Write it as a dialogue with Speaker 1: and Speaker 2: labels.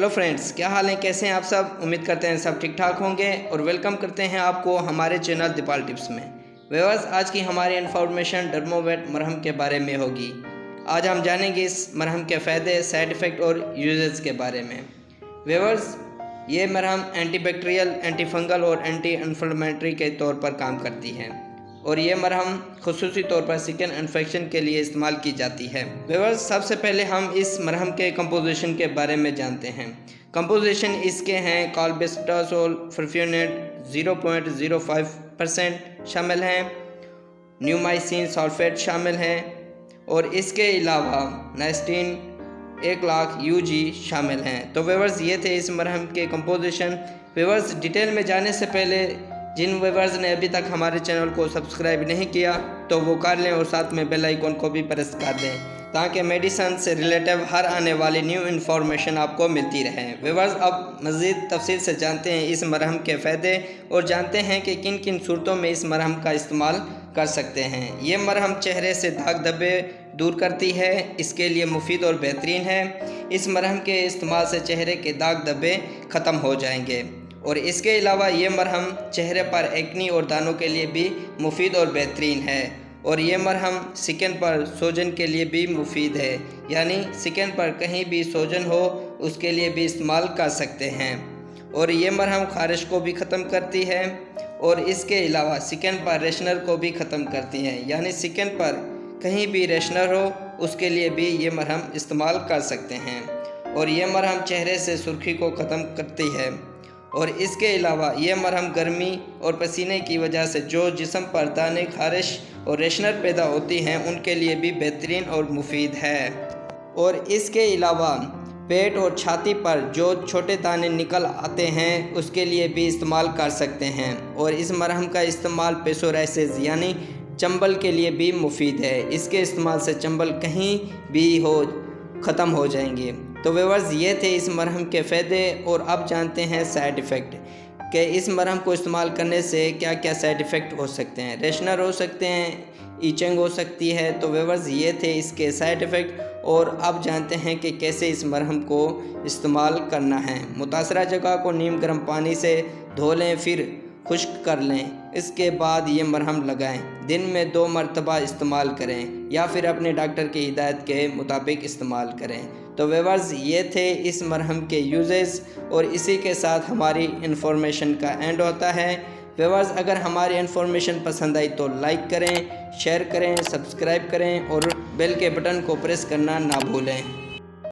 Speaker 1: Hello friends, क्या हाल है, कैसे हैं आप सब। उम्मीद करते हैं सब ठीक ठाक होंगे और वेलकम करते हैं आपको हमारे चैनल दीपाल टिप्स में। व्यूअर्स, आज की हमारी इन्फॉर्मेशन डर्मोवेट मरहम के बारे में होगी। आज हम जानेंगे इस मरहम के फ़ायदे, साइड इफ़ेक्ट और यूजेस के बारे में। व्यूअर्स, ये मरहम एंटीबैक्टीरियल, एंटीफंगल और एंटी इन्फ्लेमेटरी के तौर पर काम करती है और ये मरहम खुसूसी तौर पर स्किन इन्फेक्शन के लिए इस्तेमाल की जाती है। व्यूअर्स, सबसे पहले हम इस मरहम के कंपोजिशन के बारे में जानते हैं। कंपोजिशन इसके हैं क्लोबेटासोल परफ्यूनेट 0.05% शामिल हैं, न्यूमाइसिन सल्फेट शामिल हैं और इसके अलावा नाइस्टीन 1,00,000 UG शामिल हैं। तो व्यूअर्स, ये थे इस मरहम के कंपोजिशन। व्यूअर्स, डिटेल में जाने से पहले जिन व्यूअर्स ने अभी तक हमारे चैनल को सब्सक्राइब नहीं किया तो वो कर लें और साथ में बेल आइकन को भी प्रेस कर दें ताकि मेडिसिन से रिलेटिव हर आने वाली न्यू इन्फॉर्मेशन आपको मिलती रहे। व्यूअर्स, अब मज़ीद तफसील से जानते हैं इस मरहम के फ़ायदे और जानते हैं कि किन किन सूरतों में इस मरहम का इस्तेमाल कर सकते हैं। ये मरहम चेहरे से दाग धब्बे दूर करती है, इसके लिए मुफीद और बेहतरीन है। इस मरहम के इस्तेमाल से चेहरे के दाग धब्बे ख़त्म हो जाएंगे और इसके अलावा ये मरहम चेहरे पर एक्नी और दानों के लिए भी मुफीद और बेहतरीन है और ये मरहम स्किन पर सूजन के लिए भी मुफीद है, यानी स्किन पर कहीं भी सूजन हो उसके लिए भी इस्तेमाल कर सकते हैं। और ये मरहम खारिश को भी ख़त्म करती है और इसके अलावा स्किन पर रेशनर को भी ख़त्म करती है, यानी स्किन पर कहीं भी रेशनर हो उसके लिए भी ये मरहम इस्तेमाल कर सकते हैं। और ये मरहम चेहरे से सुर्खी को ख़त्म करती है और इसके अलावा ये मरहम गर्मी और पसीने की वजह से जो जिस्म पर दाने, खारिश और रेशनर पैदा होती हैं उनके लिए भी बेहतरीन और मुफीद है। और इसके अलावा पेट और छाती पर जो छोटे दाने निकल आते हैं उसके लिए भी इस्तेमाल कर सकते हैं। और इस मरहम का इस्तेमाल psoriasis यानी चंबल के लिए भी मुफीद है। इसके इस्तेमाल से चंबल कहीं भी हो ख़त्म हो जाएंगे। तो व्यूअर्स, ये थे इस मरहम के फ़ायदे और अब जानते हैं साइड इफ़ेक्ट कि इस मरहम को इस्तेमाल करने से क्या क्या साइड इफ़ेक्ट हो सकते हैं। रेशनर हो सकते हैं, ईचिंग हो सकती है। तो व्यूअर्स, ये थे इसके साइड इफ़ेक्ट और अब जानते हैं कि कैसे इस मरहम को इस्तेमाल करना है। मुतासरा जगह को नीम गर्म पानी से धो लें, फिर खुश्क कर लें, इसके बाद ये मरहम लगाएं। दिन में 2 मरतबा इस्तेमाल करें या फिर अपने डॉक्टर की हिदायत के मुताबिक इस्तेमाल करें। तो व्यूअर्स, ये थे इस मरहम के यूजेस और इसी के साथ हमारी इन्फॉर्मेशन का एंड होता है। व्यूअर्स, अगर हमारी इन्फॉर्मेशन पसंद आई तो लाइक करें, शेयर करें, सब्सक्राइब करें और बेल के बटन को प्रेस करना ना भूलें।